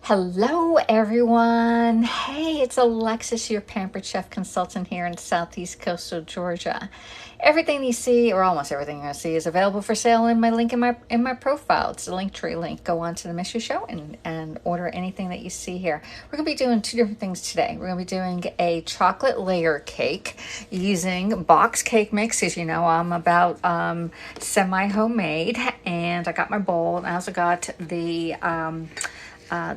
Hello, everyone. Hey, it's Alexis, your pampered chef consultant here in Southeast Coastal Georgia. Everything you see, or almost everything you see, is available for sale in my link in my profile. It's the Linktree link. Go on to the Mystery Show and order anything that you see here. We're gonna be doing two different things today. We're gonna be doing a chocolate layer cake using box cake mix. As you know, I'm about semi homemade, and I got my bowl, and I also got the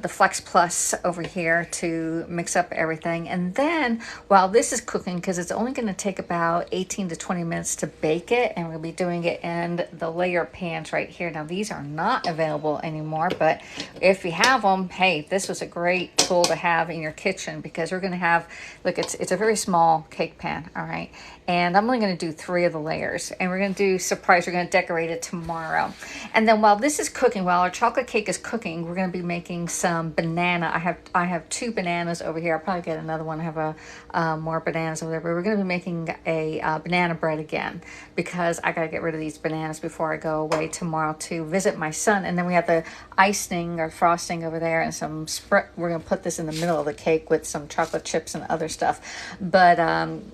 Flex Plus over here to mix up everything. And then while this is cooking, because it's only going to take about 18 to 20 minutes to bake it, and we'll be doing it in the layer pans right here. Now these are not available anymore, but if you have them, hey, this was a great tool to have in your kitchen, because we're going to have, look, it's a very small cake pan, all right? And I'm only going to do 3 of the layers, and we're going to do surprise. We're going to decorate it tomorrow. And then while this is cooking, while our chocolate cake is cooking, we're going to be making some banana. I have 2 bananas over here. I'll probably get another one. I have more bananas over there, but we're going to be making a banana bread again, because I got to get rid of these bananas before I go away tomorrow to visit my son. And then we have the icing or frosting over there, and some we're going to put this in the middle of the cake with some chocolate chips and other stuff. But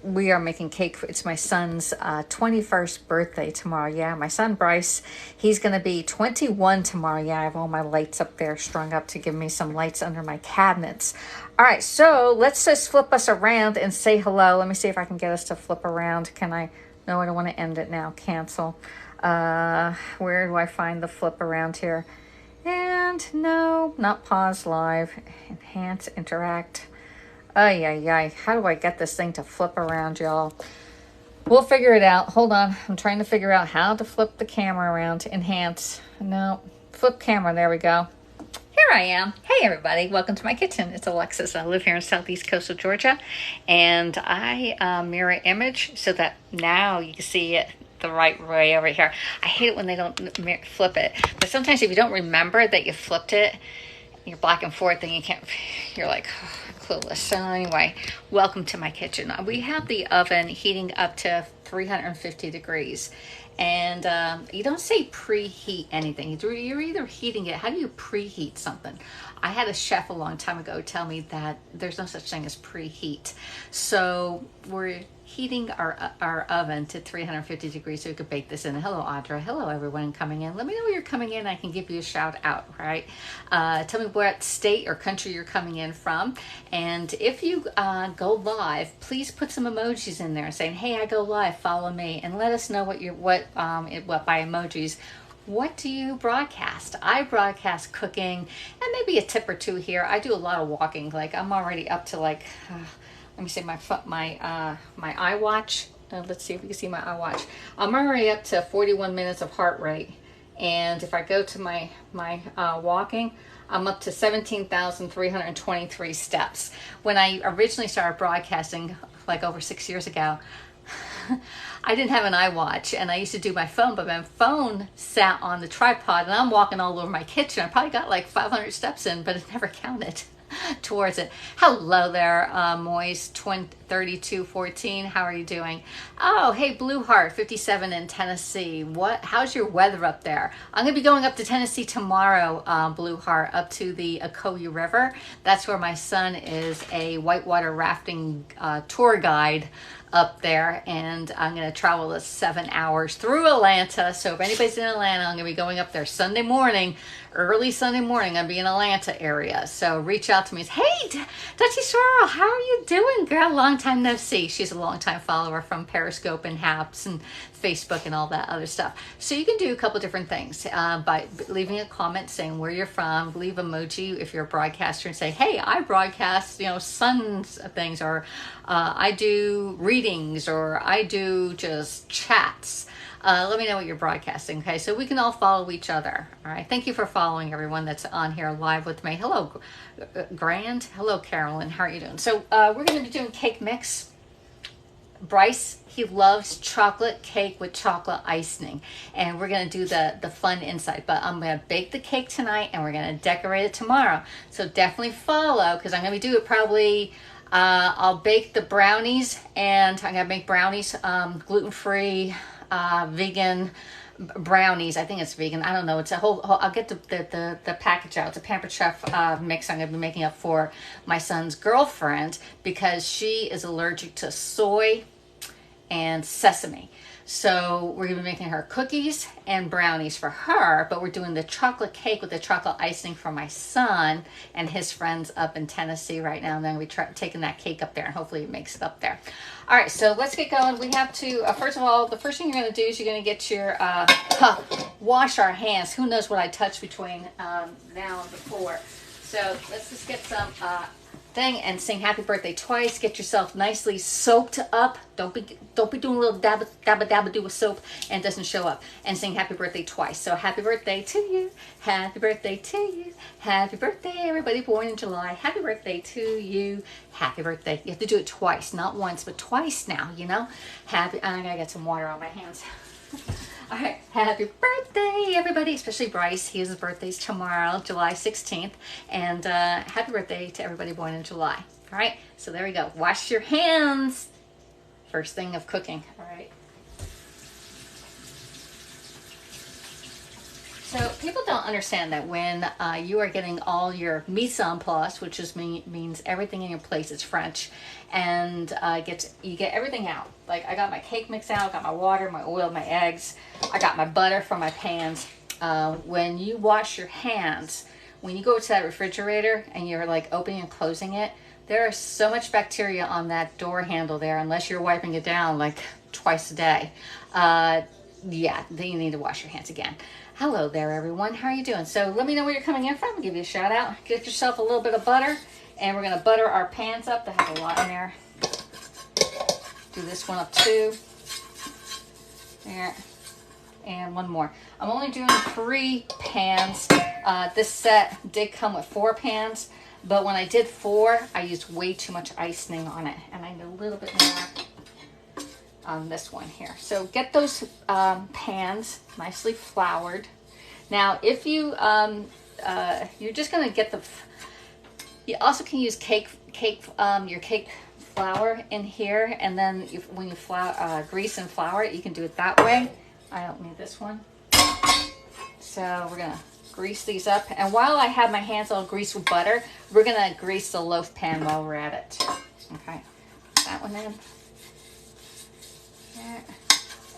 we are making cake. It's my son's 21st birthday tomorrow. Yeah, my son Bryce, he's going to be 21 tomorrow. Yeah, I have all my lights up there strung up to give me some lights under my cabinets. All right, so let's just flip us around and say hello. Let me see if I can get us to flip around. Can I? No, I don't want to end it now. Cancel. Where do I find the flip around here? And no, not pause live. Enhance, interact. Ay, ay, ay. How do I get this thing to flip around, y'all? We'll figure it out. Hold on. I'm trying to figure out how to flip the camera around. Enhance. No. Flip camera. There we go. Here I am. Hey, everybody. Welcome to my kitchen. It's Alexis. I live here in Southeast Coastal Georgia. And I mirror image so that now you can see it the right way over here. I hate it when they don't flip it. But sometimes if you don't remember that you flipped it, you're back and forth and you're like, clueless. So anyway, welcome to my kitchen. We have the oven heating up to 350 degrees. And you don't say preheat anything. You're either heating it. How do you preheat something? I had a chef a long time ago tell me that there's no such thing as preheat. So we're heating our oven to 350 degrees so we could bake this in. Hello, Audra. Hello, everyone coming in. Let me know where you're coming in. I can give you a shout out, right? Tell me what state or country you're coming in from. And if you go live, please put some emojis in there saying, hey, I go live, follow me, and let us know what by emojis. What do you broadcast? I broadcast cooking and maybe a tip or two here. I do a lot of walking. Like I'm already up to like, let me see my iWatch. Let's see if we can see my iWatch. I'm already up to 41 minutes of heart rate. And if I go to my walking, I'm up to 17,323 steps. When I originally started broadcasting, like over 6 years ago, I didn't have an iWatch, and I used to do my phone, but my phone sat on the tripod, and I'm walking all over my kitchen. I probably got like 500 steps in, but it never counted towards it. Hello there, Moist 3214. How are you doing? Oh, hey, Blue Heart 57 in Tennessee. How's your weather up there? I'm gonna be going up to Tennessee tomorrow, Blue Heart, up to the Ocoee River. That's where my son is a whitewater rafting tour guide up there, and I'm going to travel the 7 hours through Atlanta. So if anybody's in Atlanta, I'm going to be going up there Sunday morning, early Sunday morning. I'll be in Atlanta area. So reach out to me. Hey, Dutchy Swirl, how are you doing, girl? Long time no see. She's a long time follower from Periscope and Haps and Facebook and all that other stuff. So you can do a couple different things by leaving a comment saying where you're from, leave emoji if you're a broadcaster and say, hey, I broadcast, sun's things, or I do readings, or I do just chats. Let me know what you're broadcasting, okay? So we can all follow each other, all right? Thank you for following everyone that's on here live with me. Hello, Grand. Hello, Carolyn. How are you doing? So we're going to be doing cake mix. Bryce, he loves chocolate cake with chocolate icing, and we're going to do the fun inside, but I'm going to bake the cake tonight, and we're going to decorate it tomorrow. So definitely follow, because I'm going to do it probably, I'll bake the brownies, and I'm going to make brownies gluten-free, vegan, brownies. I think it's vegan. I don't know. It's a whole I'll get the package out. It's a Pampered Chef mix I'm going to be making up for my son's girlfriend because she is allergic to soy and sesame. So we're going to be making her cookies and brownies for her, but we're doing the chocolate cake with the chocolate icing for my son and his friends up in Tennessee right now. And then we try taking that cake up there and hopefully it makes it up there. All right, so let's get going. We have to, first of all, the first thing you're going to do is you're going to get your, wash our hands. Who knows what I touched between now and before. So let's just get some thing and sing happy birthday twice. Get yourself nicely soaked up. Don't be doing a little dabba do with soap and it doesn't show up. And sing happy birthday twice. So happy birthday to you. Happy birthday to you. Happy birthday everybody born in July. Happy birthday to you. Happy birthday. You have to do it twice, not once, but twice now, you know. Happy, I gotta get some water on my hands. All right, happy birthday, everybody, especially Bryce. His birthday's tomorrow, July 16th. And happy birthday to everybody born in July. All right, so there we go. Wash your hands. First thing of cooking, all right? So people don't understand that when you are getting all your mise en place, which just means everything in your place is French, and you get everything out. Like I got my cake mix out, got my water, my oil, my eggs. I got my butter from my pans. When you wash your hands, when you go to that refrigerator and you're like opening and closing it, there is so much bacteria on that door handle there, unless you're wiping it down like twice a day. Yeah, then you need to wash your hands again. Hello there, everyone. How are you doing? So let me know where you're coming in from. I'll give you a shout out. Get yourself a little bit of butter, and we're going to butter our pans up. That has a lot in there. Do this one up too. There. And one more. I'm only doing 3 pans. This set did come with 4 pans, but when I did 4, I used way too much icing on it, and I need a little bit more on this one here. So get those pans nicely floured. Now, if you you're just gonna get you also can use your cake flour in here, and then when you grease and flour it, you can do it that way. I don't need this one. So we're gonna grease these up, and while I have my hands all greased with butter, we're gonna grease the loaf pan while we're at it. Okay, that one in.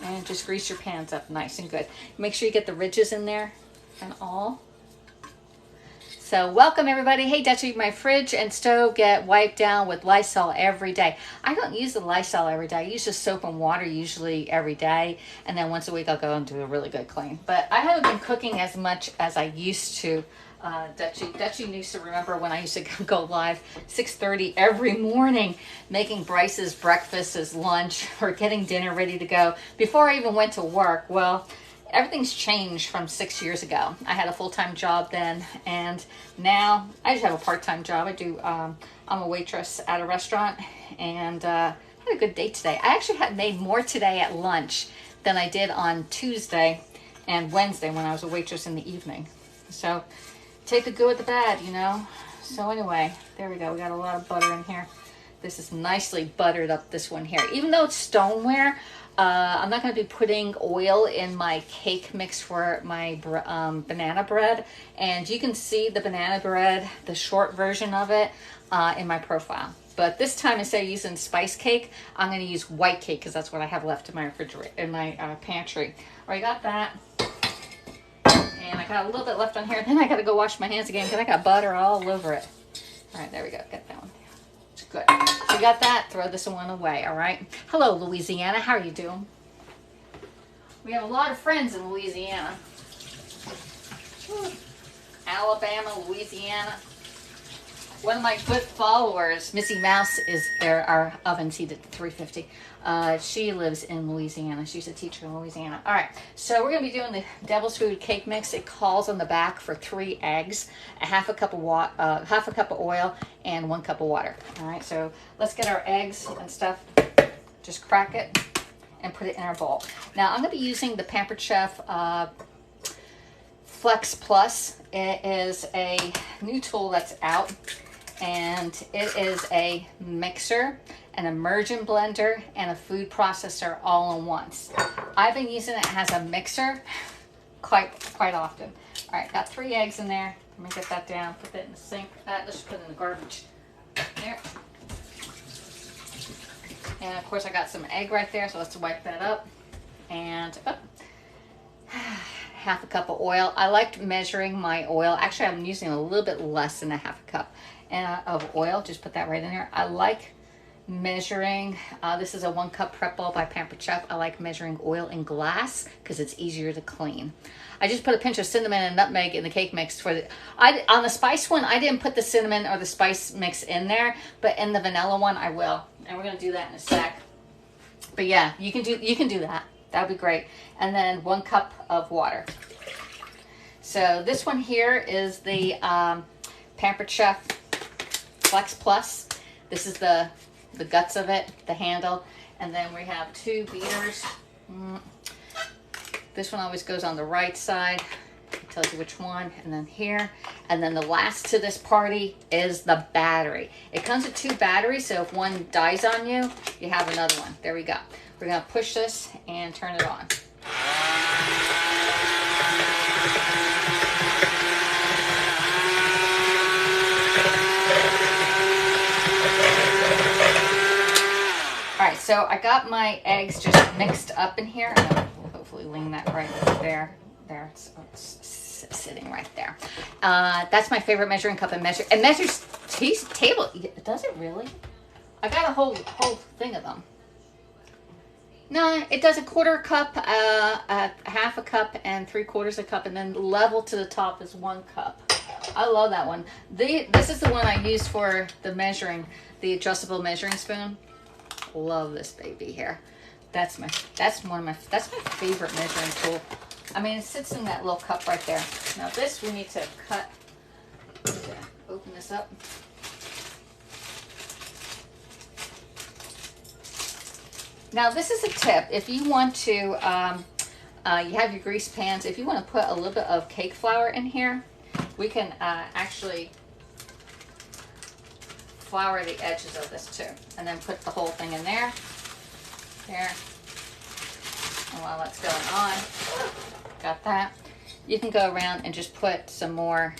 And just grease your pans up nice and good. Make sure you get the ridges in there and all. So welcome everybody. Hey Dutchie, my fridge and stove get wiped down with Lysol every day. I don't use the Lysol every day. I use just soap and water usually every day. And then once a week I'll go and do a really good clean. But I haven't been cooking as much as I used to. Dutchie used to remember when I used to go live 6:30 every morning, making Bryce's breakfast, his lunch, or getting dinner ready to go before I even went to work. Well, everything's changed from 6 years ago. I had a full-time job then, and now I just have a part-time job. I'm a waitress at a restaurant, and I had a good day today. I actually had made more today at lunch than I did on Tuesday and Wednesday when I was a waitress in the evening. So take the good with the bad, you know. So anyway, there we go. We got a lot of butter in here. This is nicely buttered up, this one here. Even though it's stoneware, I'm not going to be putting oil in my cake mix for my banana bread. And you can see the banana bread, the short version of it, in my profile. But this time, instead of using spice cake, I'm going to use white cake because that's what I have left in my refrigerator, in my pantry. Alright, got that. And I got a little bit left on here. Then I got to go wash my hands again because I got butter all over it. All right, there we go. Got that one. It's good. So you got that. Throw this one away, all right? Hello, Louisiana. How are you doing? We have a lot of friends in Louisiana. Alabama, Louisiana. One of my good followers, Missy Mouse, is there. Our oven's heated at 350. She lives in Louisiana. She's a teacher in Louisiana. All right, so we're going to be doing the Devil's Food cake mix. It calls on the back for 3 eggs, half a cup of oil, and 1 cup of water. All right, so let's get our eggs and stuff. Just crack it and put it in our bowl. Now I'm going to be using the Pampered Chef Flex Plus. It is a new tool that's out, and it is a mixer, an immersion blender, and a food processor all in once. I've been using it as a mixer quite often. All right, got 3 eggs in there. Let me get that down, put that in the sink. Let's just put it in the garbage. There. And of course I got some egg right there, so let's wipe that up. And half a cup of oil. I liked measuring my oil. Actually, I'm using a little bit less than a half a cup of oil. Just put that right in there. I like measuring, this is a 1 cup prep bowl by Pampered Chef. I like measuring oil in glass because it's easier to clean. I just put a pinch of cinnamon and nutmeg in the cake mix for on the spice one, I didn't put the cinnamon or the spice mix in there, but in the vanilla one, I will. And we're gonna do that in a sec. But yeah, you can do that. That'd be great. And then 1 cup of water. So this one here is the Pampered Chef Flex Plus. This is the guts of it, the handle. And then we have 2 beaters. This one always goes on the right side. It tells you which one. And then here. And then the last to this party is the battery. It comes with 2 batteries, so if one dies on you, you have another one. There we go. We're gonna push this and turn it on. All right, so I got my eggs just mixed up in here. I'm gonna hopefully lean that right there. There, it's sitting right there. That's my favorite measuring cup. It measures table. Does it really? I got a whole thing of them. No, it does a 1/4 cup, a half a cup, and 3/4 a cup, and then level to the top is 1 cup. I love that one. This is the one I use for the measuring, the adjustable measuring spoon. Love this baby here. That's my favorite measuring tool. I mean, it sits in that little cup right there. Now this we need to cut. Open this up. Now this is a tip. If you want to, you have your grease pans. If you want to put a little bit of cake flour in here, we can actually flour the edges of this too, and then put the whole thing in there. There. And while that's going on, got that. You can go around and just put some more,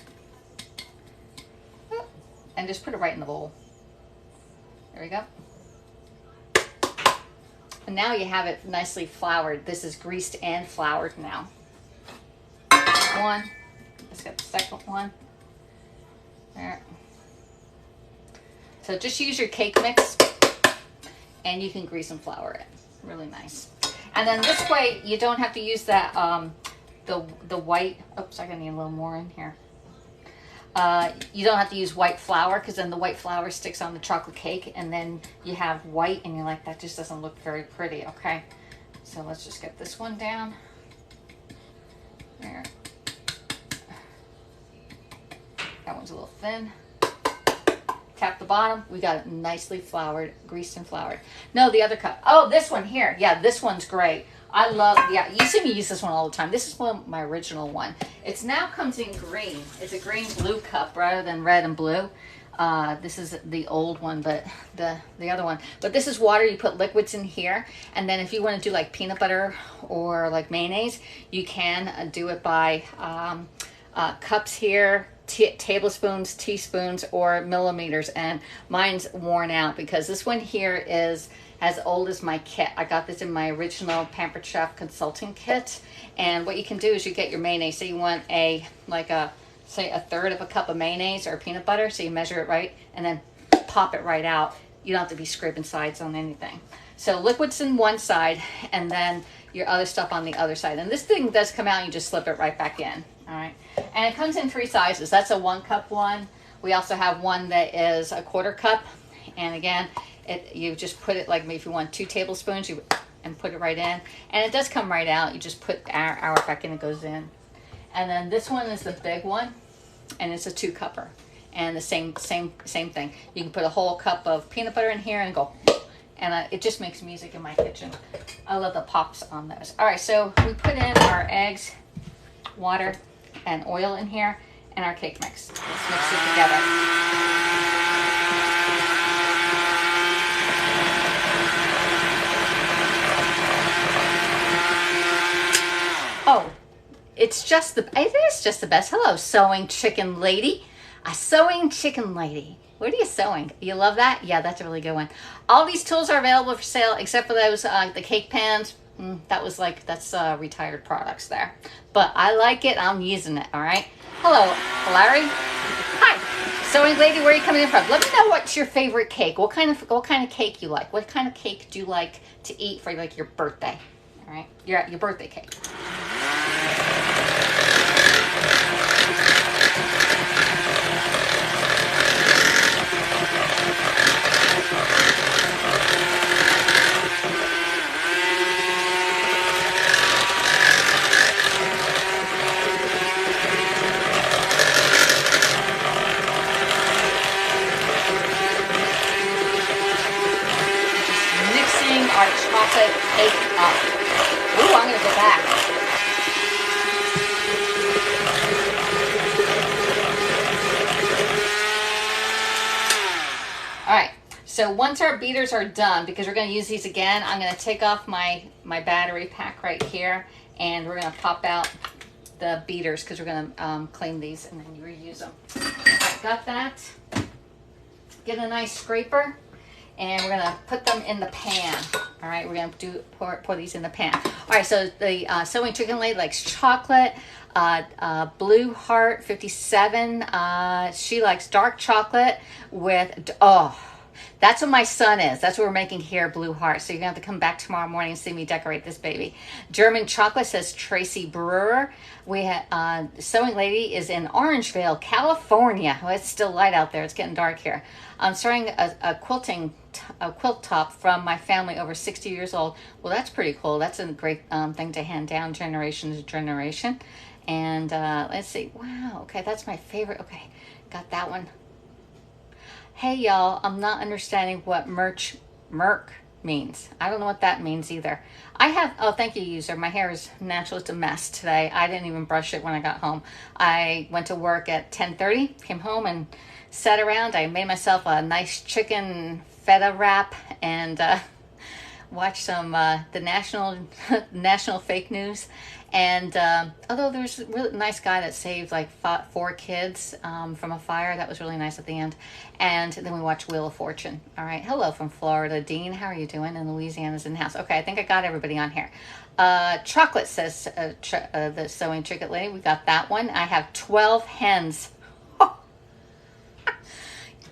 and just put it right in the bowl. There we go. And now you have it nicely floured. This is greased and floured now. One. Let's get the second one. There. So just use your cake mix, and you can grease and flour it. Really nice. And then this way, you don't have to use that the white. Oops, I'm gonna need a little more in here. You don't have to use white flour, because then the white flour sticks on the chocolate cake, and then you have white, and you're like, that just doesn't look very pretty. Okay, so let's just get this one down. There. That one's a little thin. Tap the bottom. We got it nicely floured, greased and floured. No, the other cup. Oh, this one here. Yeah, this one's great. I love, yeah, you see me use this one all the time. This is my original one. It's now comes in green. It's a green-blue cup rather than red and blue. This is the old one, but the other one. But this is water. You put liquids in here. And then if you want to do like peanut butter or like mayonnaise, you can do it by cups here, tablespoons, teaspoons, or millimeters. And mine's worn out because this one here is as old as my kit. I got this in my original Pampered Chef consulting kit. And what you can do is you get your mayonnaise. So you want say a 1/3 of a cup of mayonnaise or peanut butter. So you measure it right and then pop it right out. You don't have to be scraping sides on anything. So liquids in one side and then your other stuff on the other side. And this thing does come out and you just slip it right back in. All right. And it comes in 3 sizes. That's a 1 cup one. We also have one that is a 1/4 cup. And again, you just put it like maybe if you want 2 tablespoons, and put it right in. And it does come right out. You just put our back in, it goes in. And then this one is the big one, and it's a 2 cupper. And the same thing. You can put a whole cup of peanut butter in here and go, and it just makes music in my kitchen. I love the pops on those. All right, so we put in our eggs, water, and oil in here, and our cake mix. Let's mix it together. it is just the best. Hello, sewing chicken lady. A sewing chicken lady. What are you sewing? You love that? Yeah, that's a really good one. All these tools are available for sale except for those, the cake pans. That's retired products there. But I like it. I'm using it, all right? Hello, Larry. Hi. Sewing lady, where are you coming in from? Let me know what's your favorite cake. What kind of cake you like? What kind of cake do you like to eat for like your birthday? All right? Your birthday cake. Our chocolate cake up. Ooh, I'm gonna go back. All right, so once our beaters are done, because we're gonna use these again, I'm gonna take off my battery pack right here, and we're gonna pop out the beaters because we're gonna clean these and then reuse them. I've got that. Get a nice scraper. And we're gonna put them in the pan. All right, we're gonna pour these in the pan. All right, so the sewing chicken lady likes chocolate. Blue Heart 57. She likes dark chocolate with that's what my son is. That's what we're making here, Blue Heart. So you're gonna have to come back tomorrow morning and see me decorate this baby. German chocolate, says Tracy Brewer. We have sewing lady is in Orangevale, California. Oh, it's still light out there. It's getting dark here. I'm starting a quilt top from my family over 60 years old. Well, that's pretty cool. That's a great thing to hand down generation to generation. And let's see. Wow. Okay, that's my favorite. Okay, got that one. Hey, y'all. I'm not understanding what merc means. I don't know what that means either. Thank you, user. My hair is naturally a mess today. I didn't even brush it when I got home. I went to work at 10:30, came home and sat around. I made myself a nice chicken feta wrap and watched some the national fake news. And although there's a really nice guy that saved like 4 kids from a fire, that was really nice at the end. And then we watched Wheel of Fortune. All right, hello from Florida, Dean. How are you doing? And Louisiana's in the house. Okay, I think I got everybody on here. Chocolate, says the sewing chicken lady. We got that one. I have 12 hens.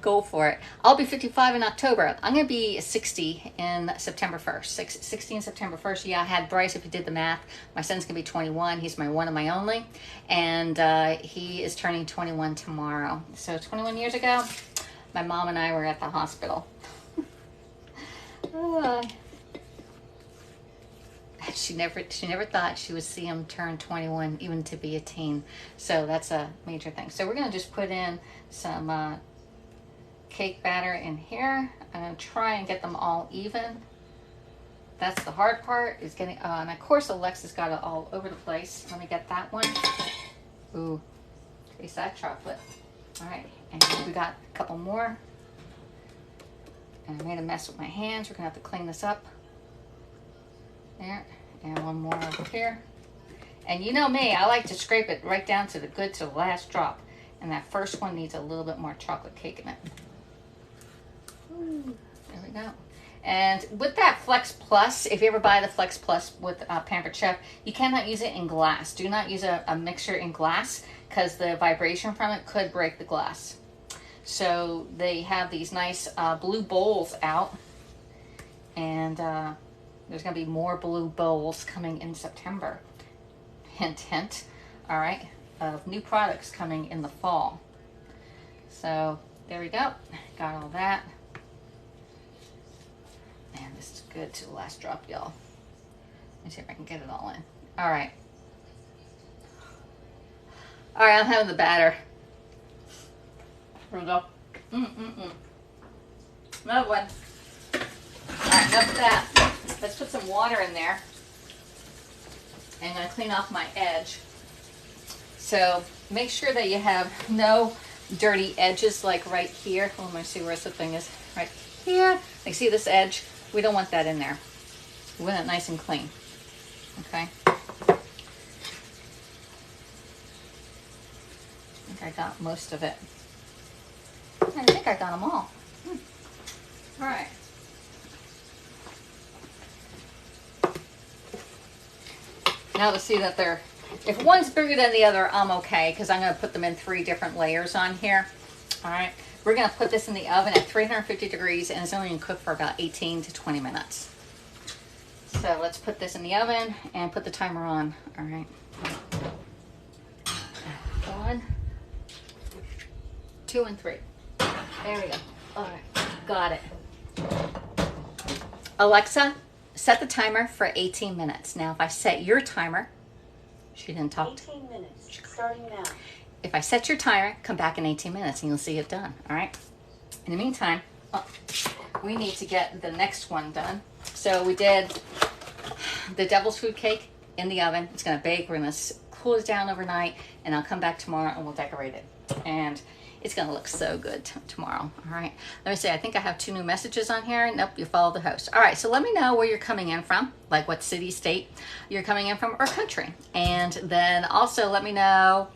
Go for it. I'll be 55 in October. I'm going to be 60 in September 1st. 60 in September 1st. Yeah, I had Bryce, if you did the math. My son's going to be 21. He's my one and my only. And he is turning 21 tomorrow. So 21 years ago, my mom and I were at the hospital. She never thought she would see him turn 21, even to be a teen. So that's a major thing. So we're going to just put in some cake batter in here. I'm going to try and get them all even. That's the hard part, is getting, and of course Alexis got it all over the place. Let me get that one. Ooh, taste that chocolate. All right, and we got a couple more. And I made a mess with my hands. We're gonna have to clean this up. There, and one more over here. And you know me, I like to scrape it right down to the last drop. And that first one needs a little bit more chocolate cake in it. Ooh, there we go. And with that Flex Plus, if you ever buy the Flex Plus with Pampered Chef, you cannot use it in glass. Do not use a mixture in glass because the vibration from it could break the glass. So they have these nice blue bowls out. And there's going to be more blue bowls coming in September. Hint, hint. All right. Of new products coming in the fall. So there we go. Got all that. Man, this is good to the last drop, y'all. Let me see if I can get it all in. All right. All right, I'm having the batter. Here we go. Another one. All right, enough of that. Let's put some water in there. And I'm going to clean off my edge. So make sure that you have no dirty edges like right here. Let me see where the thing is. Right here. Like, see this edge? We don't want that in there. We want it nice and clean. Okay. I got most of it. I think I got them all. All right. Now to see that they're, if one's bigger than the other, I'm okay, because I'm going to put them in 3 different layers on here. All right. We're going to put this in the oven at 350 degrees, and it's only going to cook for about 18 to 20 minutes. So let's put this in the oven and put the timer on. All right. 1, 2, and 3. There we go. All right. Got it. Alexa, set the timer for 18 minutes. Now, if I set your timer, she didn't talk. 18 minutes, starting now. If I set your timer, come back in 18 minutes and you'll see it done. All right. In the meantime, we need to get the next one done. So we did the devil's food cake in the oven. It's going to bake. We're going to cool it down overnight, and I'll come back tomorrow and we'll decorate it. And it's going to look so good tomorrow. All right. Let me see. I think I have 2 new messages on here. Nope. You follow the host. All right. So let me know where you're coming in from, like what city, state you're coming in from, or country. And then also let me know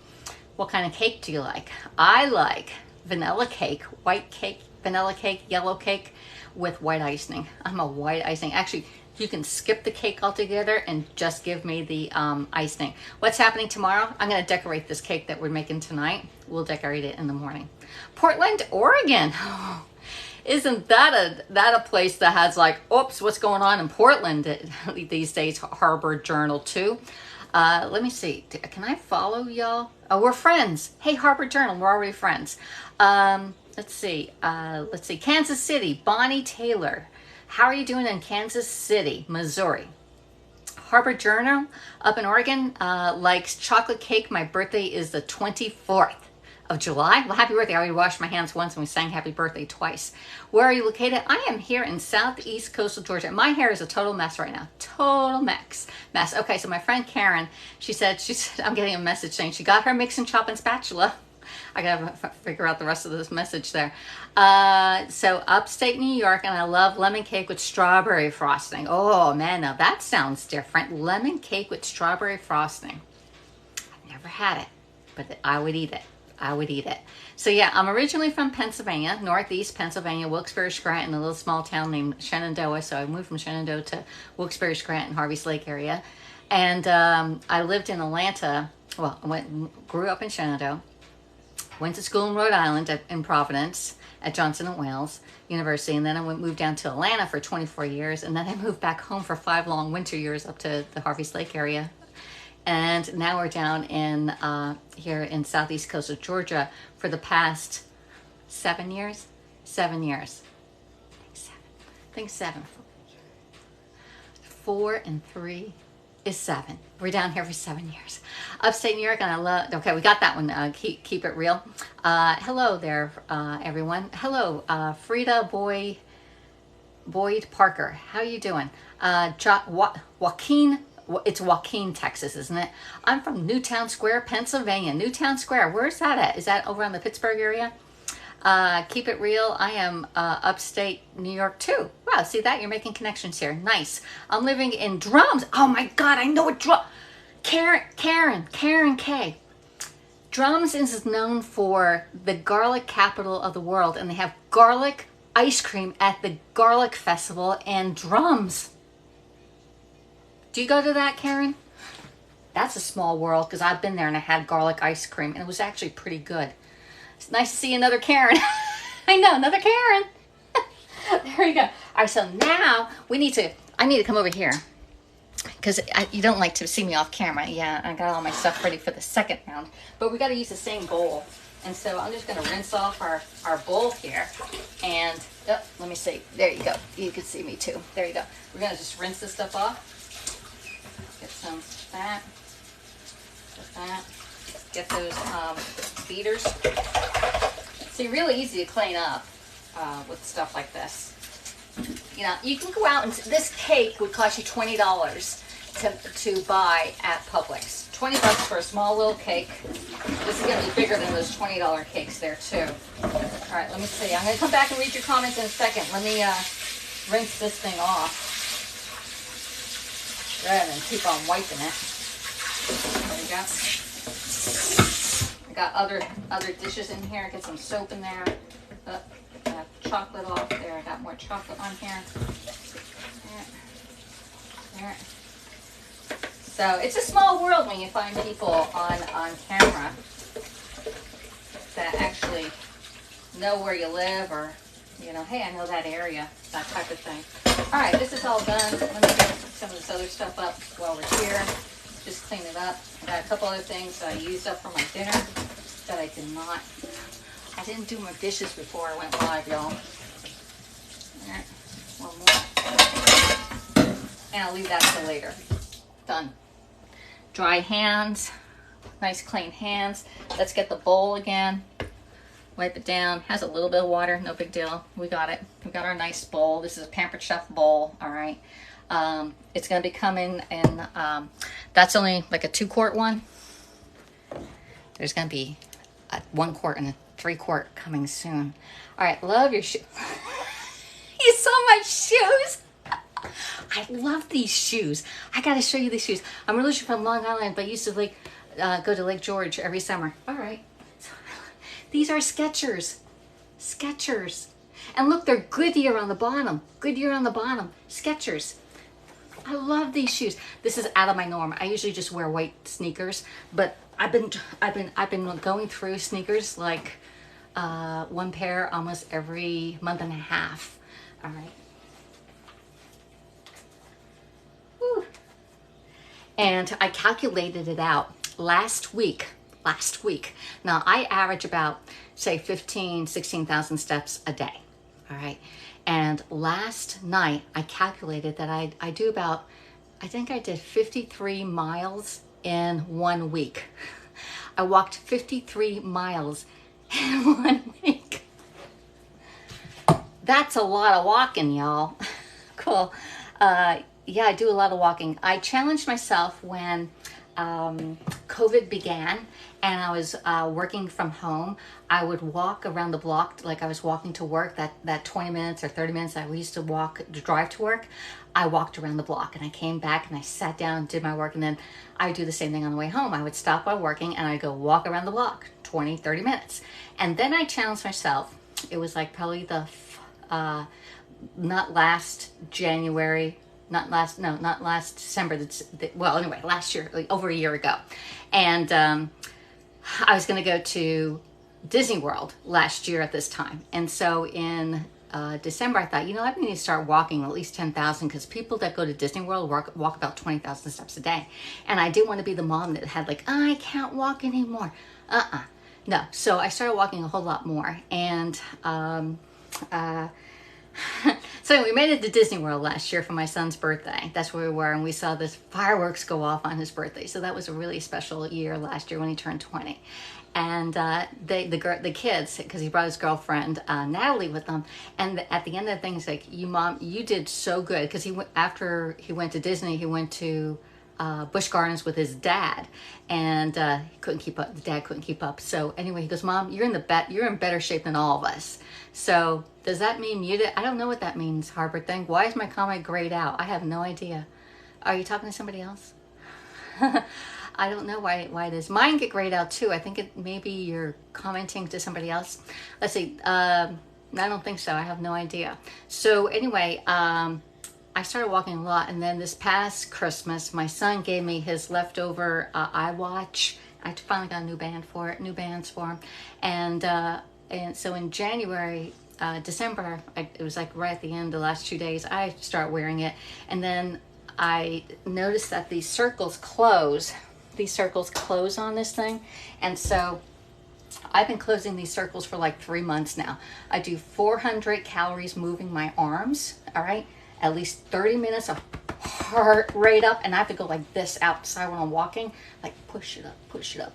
what kind of cake do you like. I like vanilla cake, white cake, vanilla cake, yellow cake with white icing. I'm a white icing. Actually, you can skip the cake altogether and just give me the icing. What's happening tomorrow? I'm going to decorate this cake that we're making tonight. We'll decorate it in the morning. Portland, Oregon. Isn't that a place that has like, oops, what's going on in Portland these days? Harbor Journal too. Let me see. Can I follow y'all? Oh, we're friends. Hey, Harbor Journal, we're already friends. Let's see. Kansas City, Bonnie Taylor. How are you doing in Kansas City, Missouri? Harbor Journal up in Oregon likes chocolate cake. My birthday is the 24th of July. Well, happy birthday. I already washed my hands once and we sang happy birthday twice. Where are you located? I am here in southeast coastal Georgia. My hair is a total mess right now. Total mess. Okay, so my friend Karen, she said, I'm getting a message saying she got her mix and chop and spatula. I gotta figure out the rest of this message there. So upstate New York, and I love lemon cake with strawberry frosting. Oh man, now that sounds different. Lemon cake with strawberry frosting. I've never had it, but I would eat it. I would eat it. So yeah, I'm originally from Pennsylvania, northeast Pennsylvania, Wilkes-Barre, Scranton, a little small town named Shenandoah. So I moved from Shenandoah to Wilkes-Barre, Scranton, Harveys Lake area. And I lived in Atlanta. Well, grew up in Shenandoah. Went to school in Rhode Island in Providence at Johnson & Wales University. And then I moved down to Atlanta for 24 years. And then I moved back home for 5 long winter years up to the Harveys Lake area. And now we're down in here in southeast coast of Georgia for the past 7 years. 7 years. I think 7. 4 and 3 is 7. We're down here for 7 years. Upstate New York, and I love. Okay, we got that one. Keep it real. Hello there, everyone. Hello, Frida Boyd Parker. How you doing? Joaquin. It's Joaquin, Texas, isn't it? I'm from Newtown Square, Pennsylvania. Newtown Square, where's that at? Is that over on the Pittsburgh area? Keep it real. I am upstate New York too. Wow, see that? You're making connections here. Nice. I'm living in Drums. Oh my God, I know what Karen K. Drums is known for the garlic capital of the world, and they have garlic ice cream at the Garlic Festival and Drums. Do you go to that, Karen? That's a small world, because I've been there and I had garlic ice cream and it was actually pretty good. It's nice to see another Karen. I know, another Karen. There you go. All right, so now I need to come over here because you don't like to see me off camera. Yeah, I got all my stuff ready for the second round, but we got to use the same bowl. And so I'm just going to rinse off our bowl here. And let me see. There you go. You can see me too. There you go. We're going to just rinse this stuff off. Get some of that. Get that. Get those beaters. See, really easy to clean up with stuff like this. You know, you can go out and this cake would cost you $20 to buy at Publix. $20 for a small little cake. This is going to be bigger than those $20 cakes there too. All right, let me see. I'm going to come back and read your comments in a second. Let me rinse this thing off. Rather than keep on wiping it. There you go. I got other dishes in here. Get some soap in there. I have chocolate off there. I got more chocolate on here. There. So it's a small world when you find people on camera that actually know where you live, or, you know, hey, I know that area, that type of thing. All right, this is all done. Let me get some of this other stuff up while we're here. Just clean it up. I got a couple other things that I used up for my dinner that I didn't do my dishes before I went live, y'all. All right, one more. And I'll leave that till later. Done. Dry hands, nice clean hands. Let's get the bowl again. Wipe it down. Has a little bit of water, no big deal. We got it. We got our nice bowl. This is a Pampered Chef bowl, all right. It's gonna be coming in, that's only like a 2-quart one. There's gonna be a 1 quart and a 3-quart coming soon. All right, love your shoes. You saw my shoes? I love these shoes. I gotta show you these shoes. I'm originally from Long Island, but used to go to Lake George every summer. All right. These are Skechers. Skechers. And look, they're Goodyear on the bottom. Goodyear on the bottom. Skechers. I love these shoes. This is out of my norm. I usually just wear white sneakers, but I've been going through sneakers like 1 pair almost every month and a half. All right. Whew. And I calculated it out last week. Now I average about, say, 16,000 steps a day. All right. And last night I calculated that I do about, I think I did 53 miles in 1 week. I walked 53 miles in 1 week. That's a lot of walking, y'all. Cool. Yeah, I do a lot of walking. I challenged myself when COVID began and I was working from home. I would walk around the block like I was walking to work, that 20 minutes or 30 minutes that we used to drive to work. I walked around the block and I came back and I sat down and did my work, and then I would do the same thing on the way home. I would stop while working and I'd go walk around the block 20, 30 minutes. And then I challenged myself. It was like probably not last December, well, anyway, last year, like over a year ago. And I was going to go to Disney World last year at this time. And so in December, I thought, you know, I need to start walking at least 10,000, because people that go to Disney World walk about 20,000 steps a day. And I didn't want to be the mom that had like, I can't walk anymore. No. So I started walking a whole lot more. And so we made it to Disney World last year for my son's birthday. That's where we were, and we saw this fireworks go off on his birthday. So that was a really special year last year when he turned 20. And the kids, because he brought his girlfriend Natalie with them, and at the end of the thing, he's like, Mom, you did so good, because after he went to Disney, he went to Busch Gardens with his dad, and he couldn't keep up. The dad couldn't keep up. So anyway, he goes, Mom, you're in better shape than all of us. So does that mean you did? I don't know what that means, Harbor thing. Why is my comment grayed out? I have no idea. Are you talking to somebody else? I don't know why it is. Mine get grayed out too. I think maybe you're commenting to somebody else. Let's see. I don't think so. I have no idea. So anyway, I started walking a lot, and then this past Christmas, my son gave me his leftover iWatch. I finally got new bands for him, and so in January, December, it was like right at the end of the last 2 days, I start wearing it, and then I noticed that these circles close on this thing, and so I've been closing these circles for like 3 months now. I do 400 calories moving my arms, all right? At least 30 minutes of heart rate up, and I have to go like this outside when I'm walking, like push it up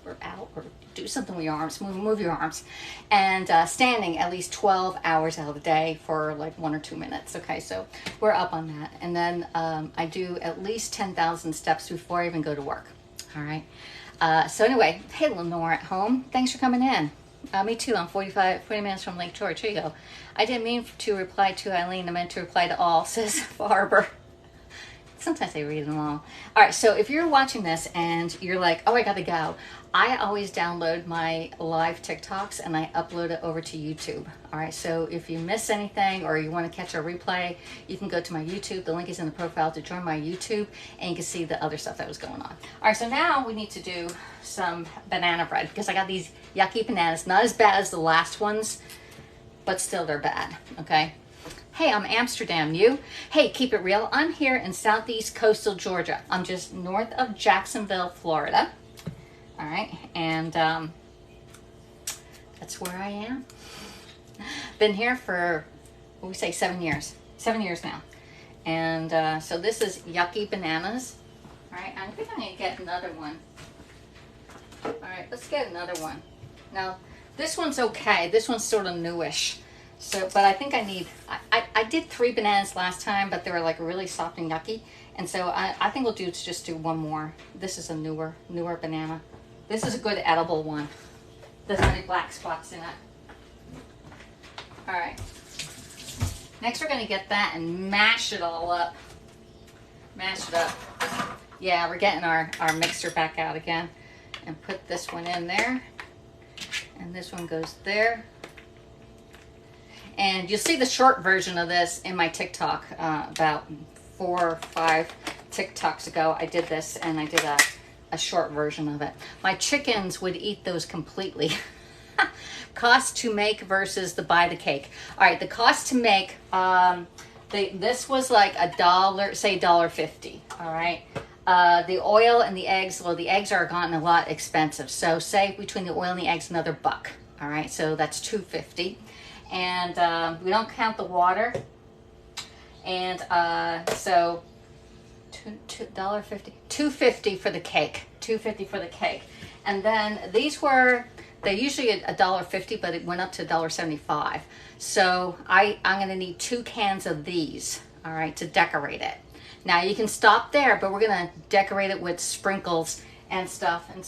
or out, or do something with your arms, move your arms, and standing at least 12 hours out of the day for like 1 or 2 minutes. Okay, so we're up on that. And then I do at least 10,000 steps before I even go to work. All right. So anyway, hey Lenore at home, thanks for coming in. Me too. I'm 40 minutes from Lake George. Here you go. I didn't mean to reply to Eileen. I meant to reply to all, says Harbor. Sometimes I read them all. All right. So if you're watching this and you're like, oh, I got to go. I always download my live TikToks and I upload it over to YouTube. All right, so if you miss anything or you want to catch a replay, you can go to my YouTube. The link is in the profile to join my YouTube, and you can see the other stuff that was going on. All right, so now we need to do some banana bread because I got these yucky bananas. Not as bad as the last ones, but still they're bad, okay? Hey, I'm Amsterdam, you? Hey, keep it real. I'm here in southeast coastal Georgia. I'm just north of Jacksonville, Florida. All right, and that's where I am. Been here for, what we say, 7 years. 7 years now. And so this is yucky bananas. All right, I think I'm gonna get another one. All right, let's get another one. Now, this one's okay. This one's sort of newish. So, but I think I need, I did 3 bananas last time, but they were like really soft and yucky. And so I think we'll just do one more. This is a newer banana. This is a good edible one. Doesn't have any black spots in it. All right. Next we're gonna get that and mash it all up. Mash it up. Yeah, we're getting our mixer back out again. And put this one in there. And this one goes there. And you'll see the short version of this in my TikTok. About 4 or 5 TikToks ago, I did this, and I did a short version of it. My chickens would eat those completely. Cost to make versus the buy the cake. All right, the cost to make, this was like $1, say $1.50. All right. The oil and the eggs, well, the eggs are gotten a lot expensive. So say between the oil and the eggs, another $1. All right, so that's $2.50. And we don't count the water. And so $1.50, $2.50 for the cake. $2.50 for the cake. And then these were, they're usually $1.50, but it went up to $1.75. So I'm gonna need 2 cans of these, all right, to decorate it. Now you can stop there, but we're gonna decorate it with sprinkles and stuff, and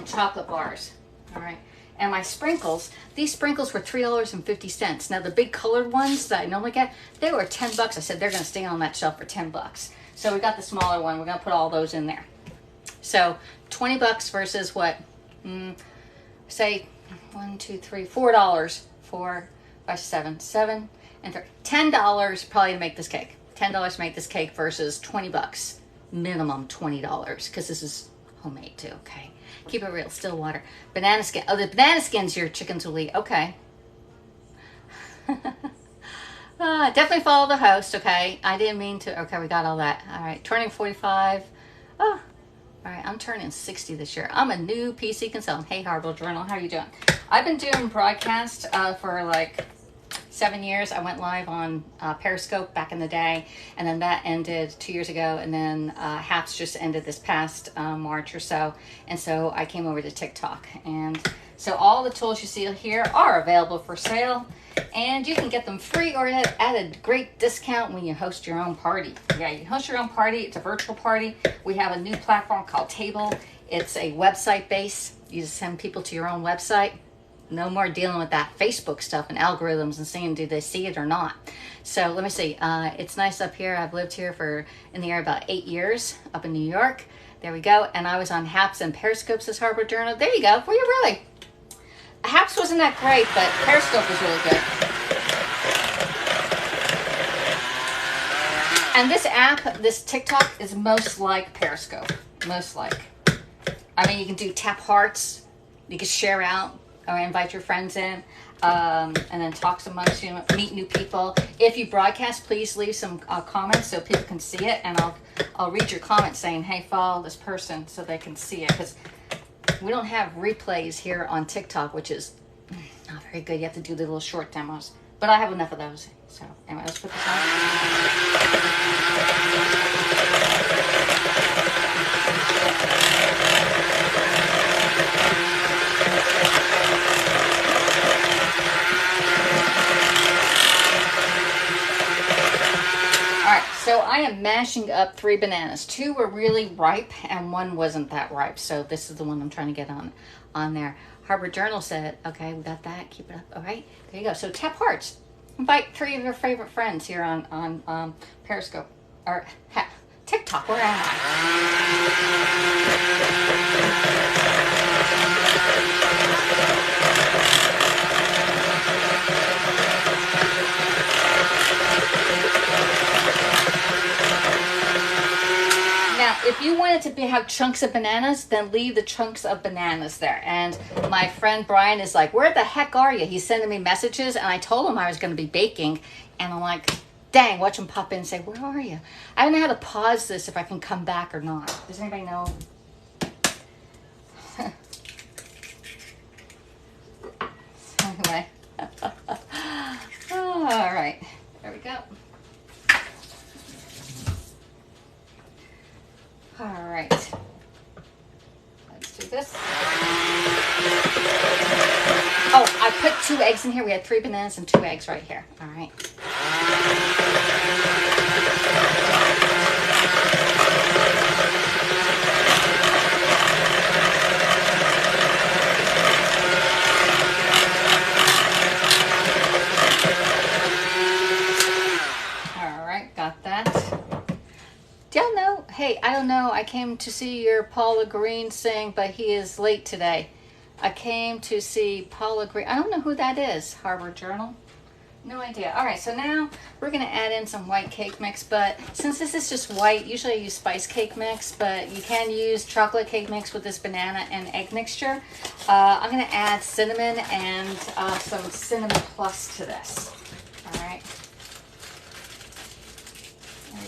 chocolate bars, all right. And my sprinkles, these sprinkles were $3.50. Now the big colored ones that I normally get, they were $10. I said they're gonna stay on that shelf for $10. So we got the smaller one. We're gonna put all those in there. So $20 versus what? Say $1, $2, $3, $4. 4, 5, 7, 7, and 3. $10 probably to make this cake. $10 to make this cake versus $20. Minimum $20 because this is homemade too. Okay. Keep it real. Still water. Banana skin. Oh, the banana skins your chickens will eat. Okay. Definitely follow the host. Okay. I didn't mean to. Okay, we got all that. All right. Turning 45. Oh, all right. I'm turning 60 this year. I'm a new PC consultant. Hey, Harbor Journal. How are you doing? I've been doing broadcast for like 7 years. I went live on Periscope back in the day, and then that ended 2 years ago, and then HAPS just ended this past March or so, and so I came over to TikTok. And so all the tools you see here are available for sale, and you can get them free or at a great discount when you host your own party. Yeah, you can host your own party. It's a virtual party. We have a new platform called Table. It's a website base. You just send people to your own website. No more dealing with that Facebook stuff and algorithms and seeing do they see it or not. So let me see. It's nice up here. I've lived here for in the area about 8 years up in New York. There we go. And I was on HAPS and Periscope, says Harbor Journal. There you go. Were you really? HAPS wasn't that great, but Periscope was really good. And this app, this TikTok, is most like Periscope. Most like. I mean, you can do tap hearts. You can share out. Or invite your friends in, and then talk amongst you, meet new people. If you broadcast, please leave some comments so people can see it, and I'll read your comments saying, hey, follow this person so they can see it, because we don't have replays here on TikTok, which is not very good. You have to do the little short demos, but I have enough of those. So anyway, let's put this So I am mashing up 3 bananas. 2 were really ripe and 1 wasn't that ripe. So this is the one I'm trying to get on there. Harbor Journal said, okay, we got that. Keep it up. All right, there you go. So tap hearts. Invite 3 of your favorite friends here on Periscope or TikTok. Where am I? you have chunks of bananas, then leave the chunks of bananas there. And my friend Brian is like, where the heck are you? He's sending me messages, and I told him I was going to be baking, and I'm like, dang, watch him pop in and say, where are you? I don't know how to pause this, if I can come back or not. Does anybody know? Anyway. All right, there we go. All right, let's do this. Oh, I put 2 eggs in here. We had 3 bananas and 2 eggs right here. All right. Got that. Do y'all know? Hey, I don't know. I came to see your Paula Green sing, but he is late today. I came to see Paula Green. I don't know who that is. Harvard Journal? No idea. All right, so now we're going to add in some white cake mix, but since this is just white, usually I use spice cake mix, but you can use chocolate cake mix with this banana and egg mixture. I'm going to add cinnamon and some cinnamon plus to this. All right.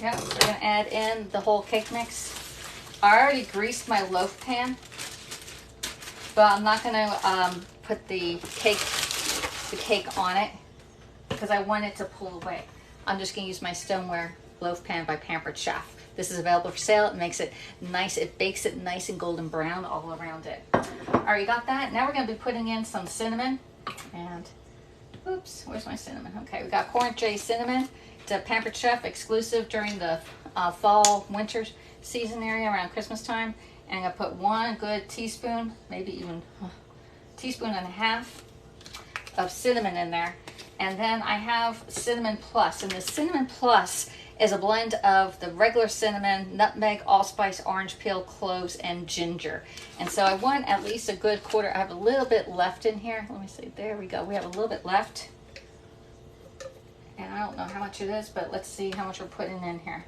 There we go. We're going to add in the whole cake mix. I already greased my loaf pan, but I'm not going to put the cake on it because I want it to pull away. I'm just going to use my stoneware loaf pan by Pampered Chef. This is available for sale. It makes it nice. It bakes it nice and golden brown all around it. All right, you got that? Now we're going to be putting in some cinnamon. And, oops, where's my cinnamon? Okay, we got Corn J cinnamon. It's a Pampered Chef exclusive during the fall, winter season area around Christmas time. And I'm going to put 1 good teaspoon, maybe even a teaspoon and a half of cinnamon in there. And then I have Cinnamon Plus. And the Cinnamon Plus is a blend of the regular cinnamon, nutmeg, allspice, orange peel, cloves, and ginger. And so I want at least a good quarter. I have a little bit left in here. Let me see. There we go. We have a little bit left. And I don't know how much it is, but let's see how much we're putting in here.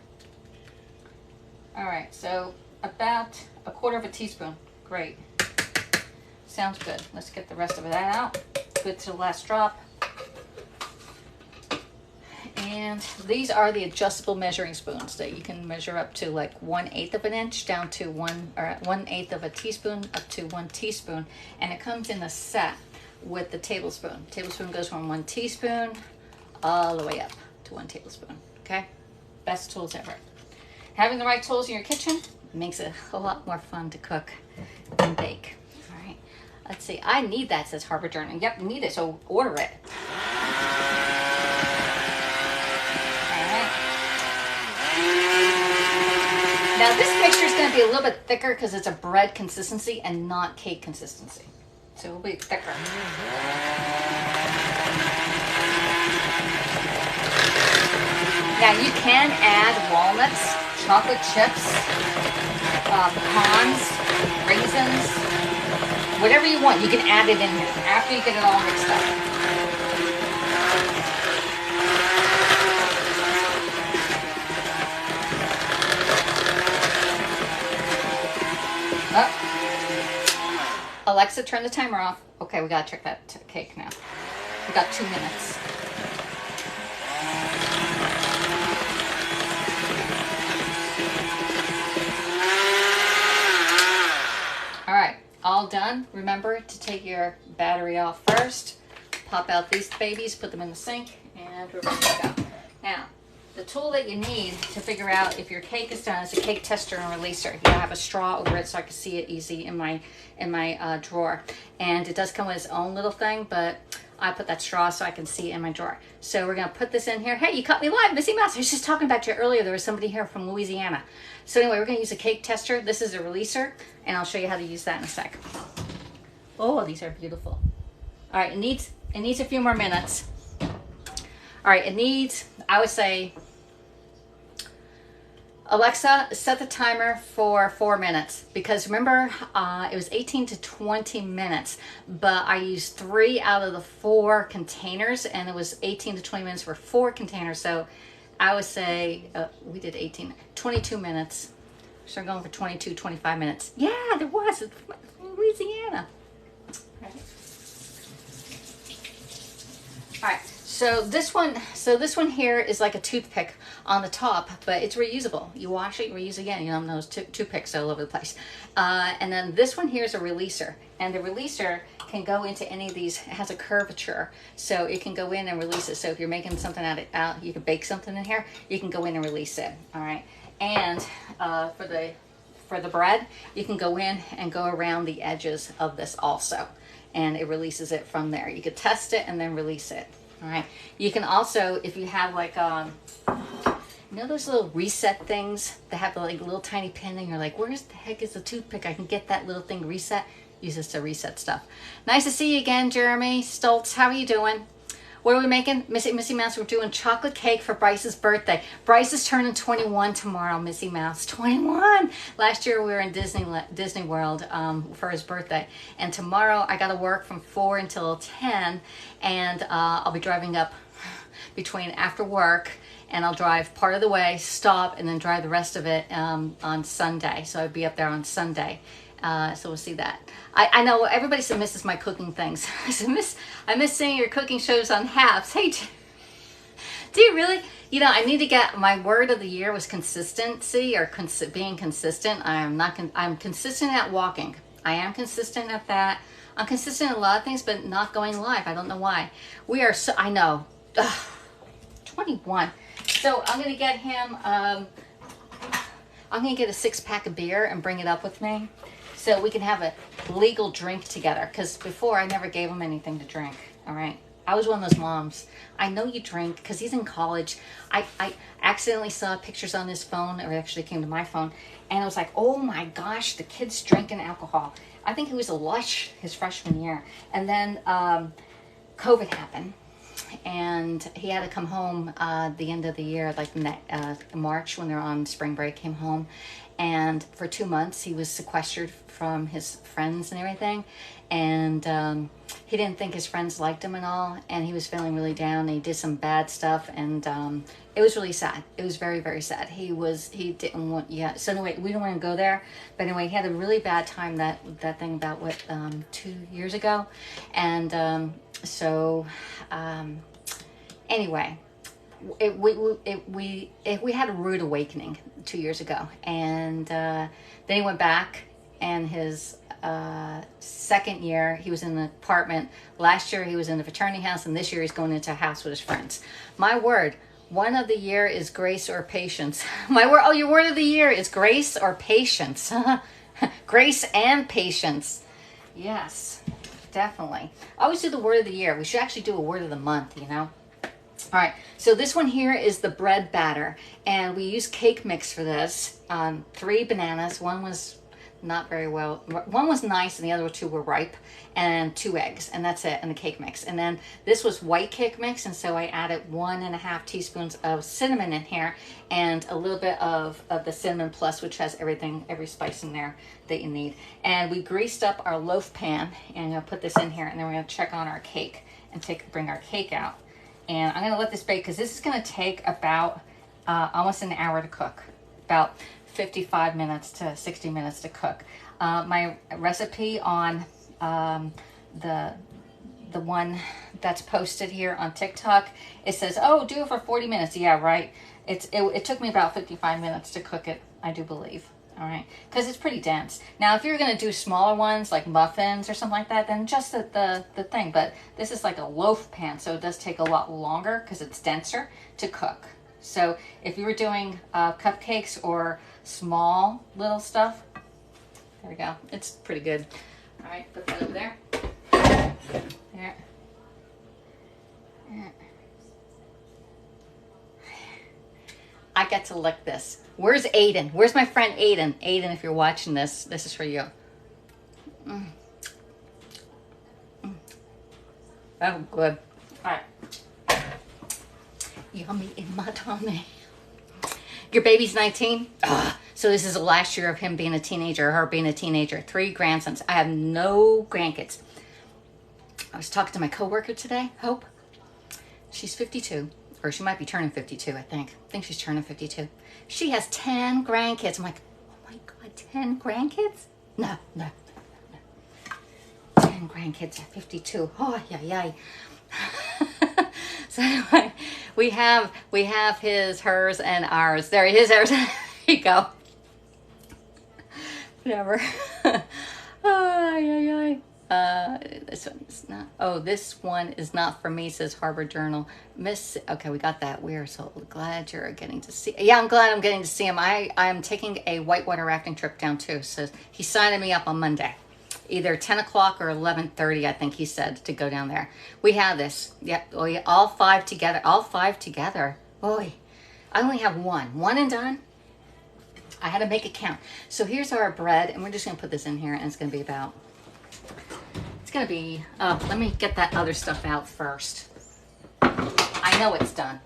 All right, so about a quarter of a teaspoon. Great. Sounds good. Let's get the rest of that out. Good to the last drop. And these are the adjustable measuring spoons that you can measure up to like 1/8 of an inch down to 1/8 of a teaspoon up to 1 teaspoon. And it comes in a set with the tablespoon. Tablespoon goes from 1 teaspoon all the way up to 1 tablespoon. Okay? Best tools ever. Having the right tools in your kitchen makes it a lot more fun to cook and bake. All right. Let's see. I need that, says Harvard Journal. Yep, need it, so order it. Now this mixture is going to be a little bit thicker because it's a bread consistency and not cake consistency. So it will be thicker. Now you can add walnuts, chocolate chips, pecans, raisins, whatever you want. You can add it in here after you get it all mixed up. Oh. Alexa, turn the timer off. Okay, we gotta check that cake now. We got 2 minutes. All right, all done. Remember to take your battery off first. Pop out these babies, put them in the sink, and we're ready to go. Now, the tool that you need to figure out if your cake is done is a cake tester and releaser. You have a straw over it so I can see it easy in my drawer. And it does come with its own little thing, but I put that straw so I can see it in my drawer. So we're gonna put this in here. Hey, you caught me live, Missy Mouse. I was just talking about you earlier. There was somebody here from Louisiana. So anyway, we're gonna use a cake tester. This is a releaser, and I'll show you how to use that in a sec. Oh, these are beautiful. All right, it needs a few more minutes. All right, it needs, I would say, Alexa, set the timer for 4 minutes, because remember, it was 18 to 20 minutes, but I used 3 out of the 4 containers, and it was 18 to 20 minutes for 4 containers. So I would say, we did 22 minutes. So we're going for 22, 25 minutes. Yeah, there was. It's from Louisiana. Right. All right. So this one here is like a toothpick on the top, but it's reusable. You wash it, reuse again. You know, those toothpicks all over the place. And then this one here is a releaser, and the releaser can go into any of these. It has a curvature, so it can go in and release it. So if you're making something out, you can bake something in here. You can go in and release it. All right. And for the bread, you can go in and go around the edges of this also, and it releases it from there. You could test it and then release it. All right. You can also, if you have like, you know those little reset things that have the like little tiny pin and you're like, where's the heck is the toothpick? I can get that little thing reset. Use this to reset stuff. Nice to see you again, Jeremy Stoltz. How are you doing? What are we making? Missy Mouse, we're doing chocolate cake for Bryce's birthday. Bryce is turning 21 tomorrow, Missy Mouse. 21! Last year we were in Disney World for his birthday. And tomorrow I got to work from 4 until 10. And I'll be driving up between after work. And I'll drive part of the way, stop, and then drive the rest of it on Sunday. So I'll be up there on Sunday. So we'll see that. I know everybody misses my cooking things. I miss seeing your cooking shows on Haps. Hey, do you really? You know, I need to get, my word of the year was consistency, or being consistent. I'm consistent at walking. I am consistent at that. I'm consistent in a lot of things, but not going live. I don't know why. We are so, I know. Ugh, 21. So I'm going to get him, I'm going to get a 6-pack of beer and bring it up with me, so we can have a legal drink together. Because before, I never gave him anything to drink. All right. I was one of those moms. I know you drink, because he's in college. I accidentally saw pictures on his phone, or it actually came to my phone. And I was like, oh my gosh, the kid's drinking alcohol. I think he was a lush his freshman year. And then COVID happened. And he had to come home the end of the year, like March, when they're on spring break, came home. And for 2 months, he was sequestered from his friends and everything. And he didn't think his friends liked him and all. And he was feeling really down. And he did some bad stuff. And it was really sad. It was very, very sad. He didn't want, yeah. So anyway, we don't want to go there. But anyway, he had a really bad time, that thing about, 2 years ago. And anyway, we had a rude awakening 2 years ago, and then he went back, and his second year he was in the apartment. Last year he was in the fraternity house, and this year he's going into a house with his friends. My word, one of the year is grace or patience. My word, oh, your word of the year is grace or patience. Grace and patience. Yes. Definitely. I always do the word of the year. We should actually do a word of the month, you know. All right. So this one here is the bread batter. And we use cake mix for this. 3 bananas. One was not very well. One was nice and the other 2 were ripe. And 2 eggs. And that's it. And the cake mix. And then this was white cake mix. And so I added 1.5 teaspoons of cinnamon in here. And a little bit of the cinnamon plus, which has everything, every spice in there that you need. And we greased up our loaf pan. And I'm going to put this in here. And then we're going to check on our cake. And bring our cake out. And I'm going to let this bake, because this is going to take about almost an hour to cook. About 55 minutes to 60 minutes to cook. My recipe on the one that's posted here on TikTok, it says, oh, do it for 40 minutes. Yeah, right. It took me about 55 minutes to cook it, I do believe. All right, because it's pretty dense. Now, if you're going to do smaller ones like muffins or something like that, then just the thing. But this is like a loaf pan, so it does take a lot longer because it's denser to cook. So if you were doing cupcakes or small little stuff, there we go. It's pretty good. All right, put that over there. There. I get to lick this. Where's Aiden? Where's my friend Aiden? Aiden, if you're watching this, this is for you. Mm. Mm. Oh, good. All right. Yummy in my tummy. Your baby's 19? Ugh. So this is the last year of him being a teenager, or her being a teenager. 3 grandsons. I have no grandkids. I was talking to my coworker today, Hope. She's 52. Or she might be turning 52, I think. I think she's turning 52. She has 10 grandkids. I'm like, oh my God, 10 grandkids? No. 10 grandkids at 52. Oh, yeah. So anyway, we have his, hers, and ours. There, his, hers. There you go. Whatever. This one is not. Oh, this one is not for me, says Harbor Journal. Miss. Okay, we got that. We are so glad you're getting to see. Yeah, I'm glad I'm getting to see him. I'm taking a whitewater rafting trip down too. So he's signing me up on Monday, either 10 o'clock or 11:30. I think he said to go down there. We have this. Yeah. Oh yeah. All five together. Boy, I only have one and done. I had to make it count. So here's our bread, and we're just gonna put this in here, and it's gonna be about. It's gonna be. Let me get that other stuff out first. I know it's done,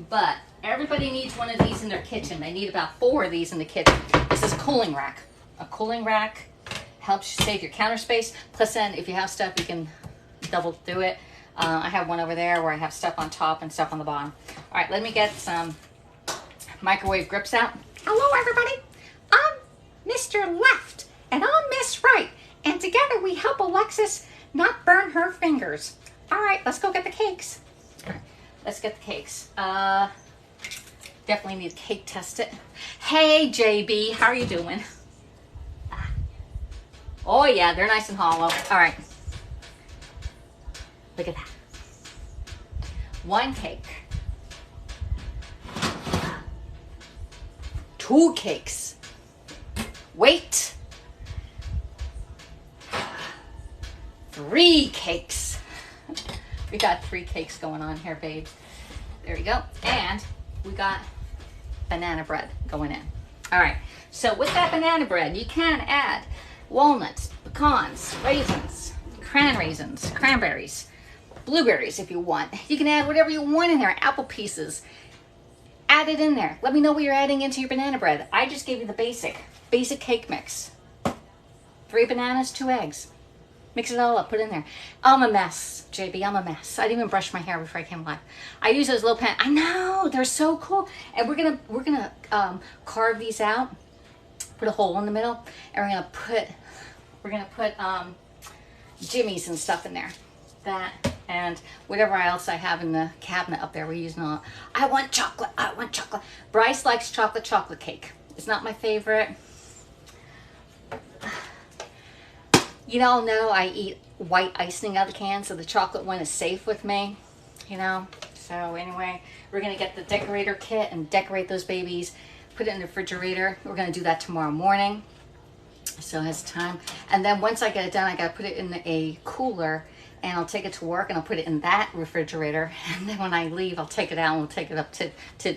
but everybody needs one of these in their kitchen. They need about 4 of these in the kitchen. This is a cooling rack. A cooling rack helps you save your counter space. Plus, then if you have stuff, you can double do it. I have one over there where I have stuff on top and stuff on the bottom. All right, let me get some microwave grips out. Hello, everybody. I'm Mr. Left, and I'm Miss Right, and together we help Alexis not burn her fingers. All right, let's go get the cakes. All right, let's get the cakes. Definitely need to cake test it. Hey, JB, how are you doing? Oh, yeah, they're nice and hollow. All right. Look at that. 1 cake. 2 cakes. Wait. 3 cakes. We got 3 cakes going on here, babes. There we go. And we got banana bread going in. All right. So with that banana bread, you can add walnuts, pecans, raisins, cranberries, blueberries if you want. You can add whatever you want in there. Apple pieces. Add it in there. Let me know what you're adding into your banana bread. I just gave you the basic cake mix. 3 bananas, 2 eggs. Mix it all up, put it in there. I'm a mess, JB, I'm a mess. I didn't even brush my hair before I came live. I use those little pen. I know, they're so cool. And we're gonna carve these out, put a hole in the middle, and we're gonna put jimmies and stuff in there. That and whatever else I have in the cabinet up there, we're using all. I want chocolate. Bryce likes chocolate cake. It's not my favorite. You all know I eat white icing out of the can, so the chocolate one is safe with me, you know. So anyway, we're gonna get the decorator kit and decorate those babies, put it in the refrigerator. We're gonna do that tomorrow morning, so it has time. And then once I get it done, I gotta put it in a cooler, and I'll take it to work, and I'll put it in that refrigerator. And then when I leave, I'll take it out and we'll take it up to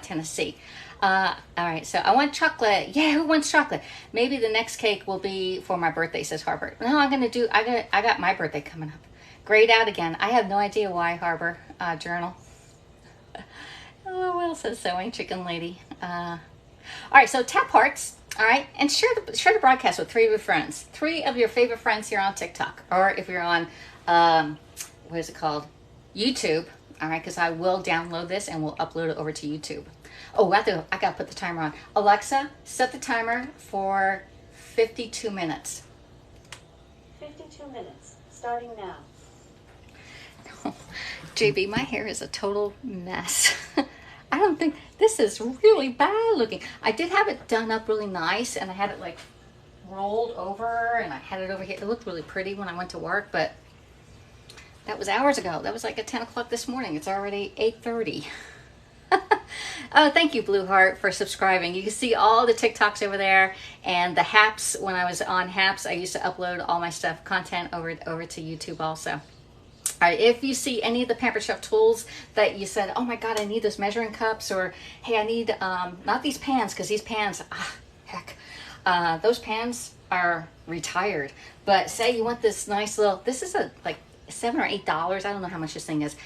Tennessee. All right, so I want chocolate. Yeah, who wants chocolate? Maybe the next cake will be for my birthday, says Harbor. No, I got my birthday coming up. Grayed out again. I have no idea why, Harbor Journal. Oh, well, says Sewing Chicken Lady. All right, so tap hearts. All right, and share the broadcast with 3 of your friends. 3 of your favorite friends here on TikTok. Or if you're on, what is it called? YouTube. All right, because I will download this and we'll upload it over to YouTube. Oh, I got to put the timer on. Alexa, set the timer for 52 minutes. 52 minutes, starting now. JB, my hair is a total mess. I don't think, this is really bad looking. I did have it done up really nice, and I had it like rolled over, and I had it over here. It looked really pretty when I went to work, but that was hours ago. That was like at 10 o'clock this morning. It's already 8:30. Oh, thank you, Blue Heart, for subscribing. You can see all the TikToks over there, and the Haps. When I was on Haps, I used to upload all my content over to YouTube also. All right, if you see any of the Pampered Chef tools that you said, oh my God, I need those measuring cups, or hey, I need, not these pans, because these pans, heck, those pans are retired. But say you want this nice little, this is like $7 or $8. I don't know how much this thing is.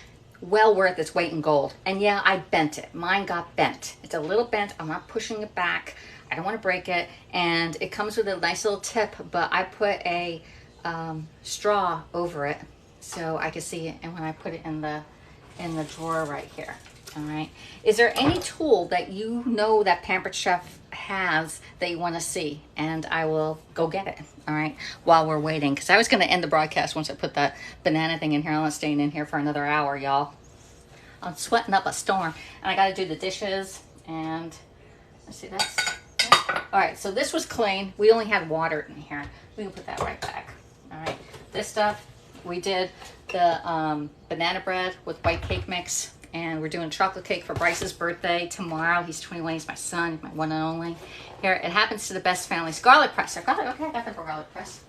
Well worth its weight in gold. And yeah, I bent it. Mine got bent. It's a little bent. I'm not pushing it back. I don't want to break it. And it comes with a nice little tip, but I put a straw over it so I can see it. And when I put it in the drawer right here. All right. Is there any tool that you know that Pampered Chef has that you want to see, and I will go get it, all right, while we're waiting. Because I was going to end the broadcast once I put that banana thing in here. I'm not staying in here for another hour, y'all. I'm sweating up a storm, and I got to do the dishes, and let's see, that's all right. So this was clean. We only had water in here. We can put that right back. All right, this stuff, we did the banana bread with white cake mix, and we're doing chocolate cake for Bryce's birthday tomorrow. He's 21. He's my son, my one and only. Here, it happens to the best families. Garlic press. I got it. Okay, I got the garlic press.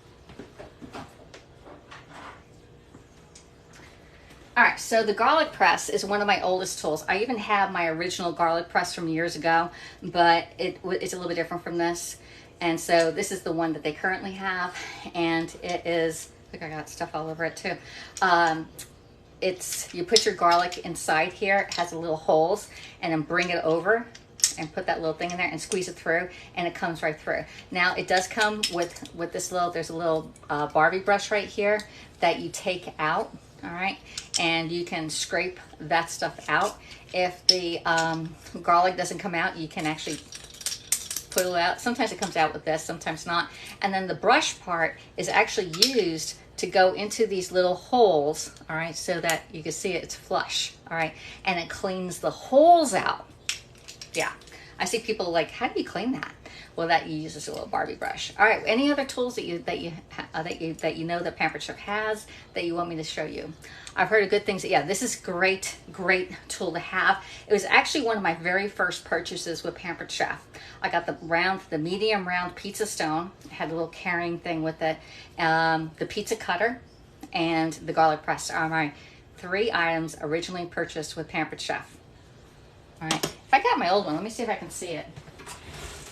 All right, so the garlic press is one of my oldest tools. I even have my original garlic press from years ago, but it's a little bit different from this. And so this is the one that they currently have, and it is, look, I got stuff all over it too. You put your garlic inside here, it has little holes, and then bring it over and put that little thing in there and squeeze it through, and it comes right through. Now it does come with this little, there's a little Barbie brush right here that you take out, all right, and you can scrape that stuff out. If the garlic doesn't come out, you can actually put it out. Sometimes it comes out with this, sometimes not. And then the brush part is actually used to go into these little holes, all right, so that you can see it's flush, all right, and it cleans the holes out. Yeah, I see people like, how do you clean that? Well, that you use this little Barbie brush. All right, any other tools that you know that Pampered Chef has that you want me to show you? I've heard of good things. Yeah, this is great tool to have. It was actually one of my very first purchases with Pampered Chef. I got the medium round pizza stone. It had a little carrying thing with it. The pizza cutter and the garlic press are my 3 items originally purchased with Pampered Chef. All right, if I got my old one, let me see if I can see it.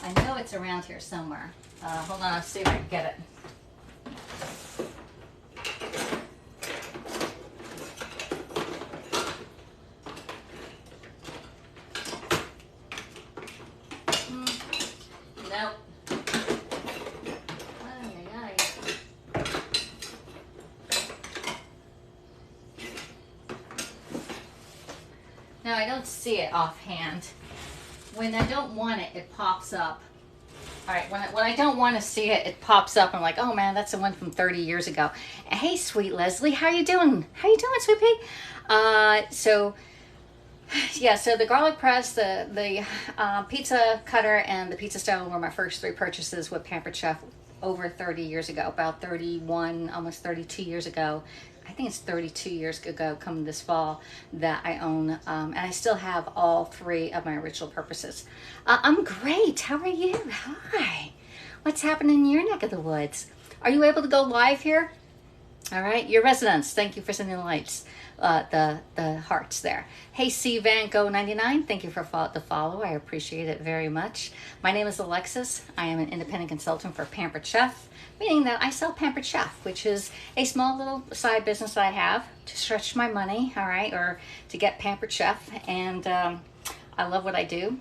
I know it's around here somewhere. Hold on, I'll see if I can get it. Nope. No, I don't see it offhand. When I don't want it, it pops up. All right, when I don't want to see it, it pops up. I'm like, oh man, that's the one from 30 years ago. Hey, sweet Leslie, how you doing? How you doing, sweet pea? So the garlic press, the pizza cutter, and the pizza stone were my first 3 purchases with Pampered Chef over 30 years ago, about 31, almost 32 years ago. I think it's 32 years ago, come this fall, that I own, and I still have all 3 of my original purposes. I'm great. How are you? Hi. What's happening in your neck of the woods? Are you able to go live here? All right, your residents, thank you for sending the lights, the hearts there. Hey, C Van Go 99, thank you for the follow. I appreciate it very much. My name is Alexis. I am an independent consultant for Pampered Chef, meaning that I sell Pampered Chef, which is a small little side business that I have to stretch my money, all right, or to get Pampered Chef. And I love what I do.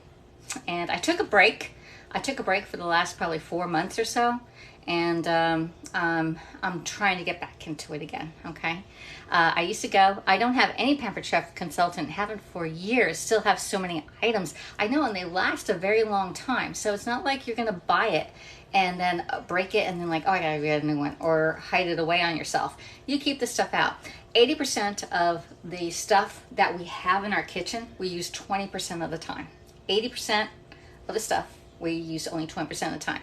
And I took a break. For the last probably 4 months or so. And I'm trying to get back into it again, okay? I used to go. I don't have any Pampered Chef consultant, haven't for years, still have so many items. I know, and they last a very long time. So it's not like you're gonna buy it and then break it and then like, oh, I gotta get a new one, or hide it away on yourself. You keep this stuff out. 80% of the stuff that we have in our kitchen, we use 20% of the time. 80% of the stuff, we use only 20% of the time.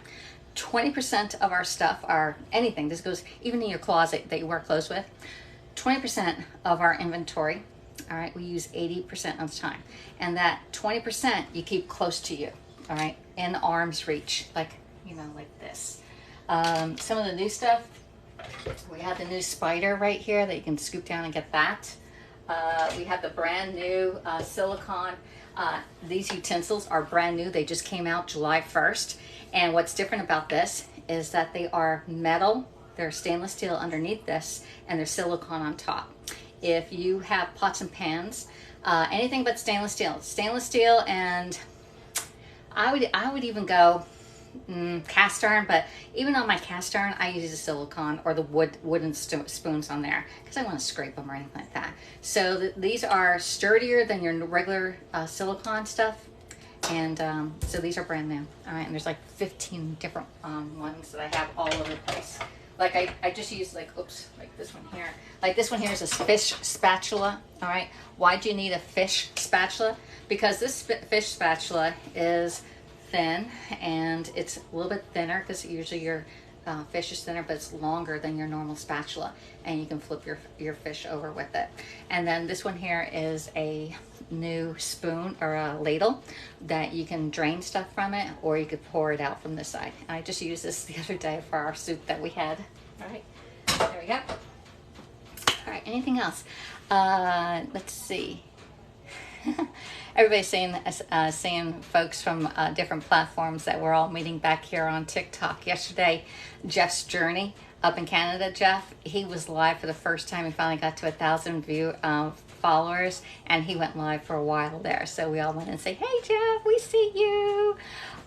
20% of our stuff are anything. This goes even in your closet that you wear clothes with. 20% of our inventory, all right, we use 80% of the time. And that 20% you keep close to you, all right, in arm's reach, like, you know, like this. Some of the new stuff, we have the new spider right here that you can scoop down and get that. We have the brand new silicone. These utensils are brand new. They just came out July 1st. And what's different about this is that they are metal. They're stainless steel underneath this, and they're silicone on top. If you have pots and pans, anything but stainless steel, and I would even go cast iron, but even on my cast iron, I use a silicone or the wooden spoons on there because I want to scrape them or anything like that. So these are sturdier than your regular silicone stuff, And so these are brand new. All right, and there's like 15 different ones that I have all over the place. Like I just use like, oops, like this one here. Like this one here is a fish spatula. All right, why do you need a fish spatula? Because this fish spatula is thin, and it's a little bit thinner because usually your fish is thinner, but it's longer than your normal spatula, and you can flip your fish over with it. And then this one here is a new spoon or a ladle that you can drain stuff from it, or you could pour it out from this side. And I just used this the other day for our soup that we had. All right, there we go. All right, anything else? Let's see. Everybody's seeing folks from different platforms that we're all meeting back here on TikTok. Yesterday, Jeff's journey up in Canada, Jeff, he was live for the first time. He finally got to 1,000 followers, and he went live for a while there. So we all went and say, hey, Jeff, we see you.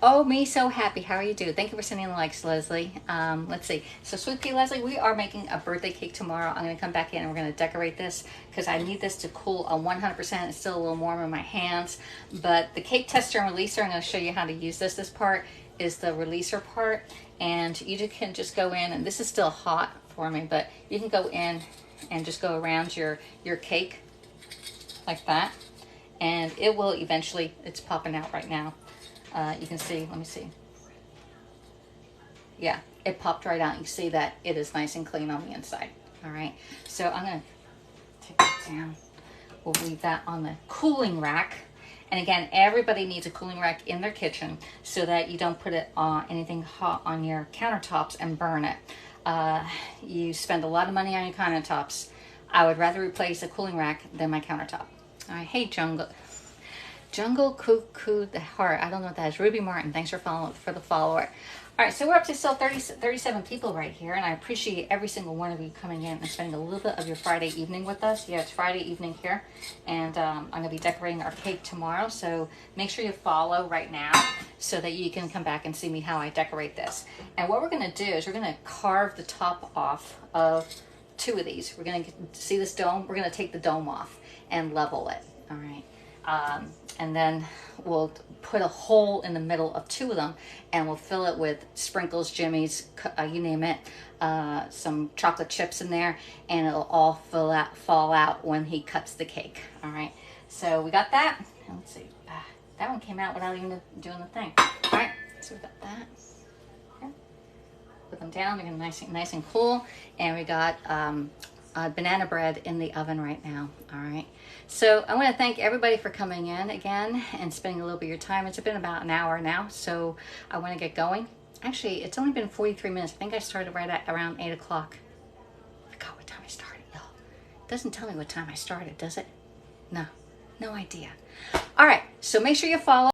Oh, me so happy. How are you doing? Thank you for sending the likes, Leslie. Let's see. So Sweet Pea Leslie, we are making a birthday cake tomorrow. I'm going to come back in and we're going to decorate this because I need this to cool 100%. It's still a little warm in my hands. But the cake tester and releaser, I'm going to show you how to use this. This part is the releaser part. And you can just go in, and this is still hot for me, but you can go in and just go around your cake like that. And it will eventually, it's popping out right now. You can see, let me see. Yeah, it popped right out. You see that it is nice and clean on the inside. All right, so I'm gonna take that down. We'll leave that on the cooling rack. And again, everybody needs a cooling rack in their kitchen so that you don't put it on anything hot on your countertops and burn it. You spend a lot of money on your countertops. I would rather replace a cooling rack than my countertop. All right, hey Jungle Cuckoo the Heart. I don't know what that is. Ruby Martin, thanks for the follower. All right, so we're up to still 37 people right here, and I appreciate every single one of you coming in and spending a little bit of your Friday evening with us. Yeah, it's Friday evening here, and I'm going to be decorating our cake tomorrow, so make sure you follow right now so that you can come back and see me how I decorate this. And what we're going to do is we're going to carve the top off of 2 of these. We're going to see this dome. We're going to take the dome off and level it, all right? And then we'll put a hole in the middle of 2 of them, and we'll fill it with sprinkles, jimmies, you name it, some chocolate chips in there, and it'll all fall out when he cuts the cake. All right, so we got that. Let's see, that one came out without even doing the thing. All right, so we got that. Okay. Put them down, they're gonna nice and cool, and we got banana bread in the oven right now. All right, so I want to thank everybody for coming in again and spending a little bit of your time. It's been about an hour now, so I want to get going. Actually, it's only been 43 minutes. I think I started right at around 8 o'clock. I forgot what time I started, y'all. It doesn't tell me what time I started, does it? No idea. All right, so make sure you follow.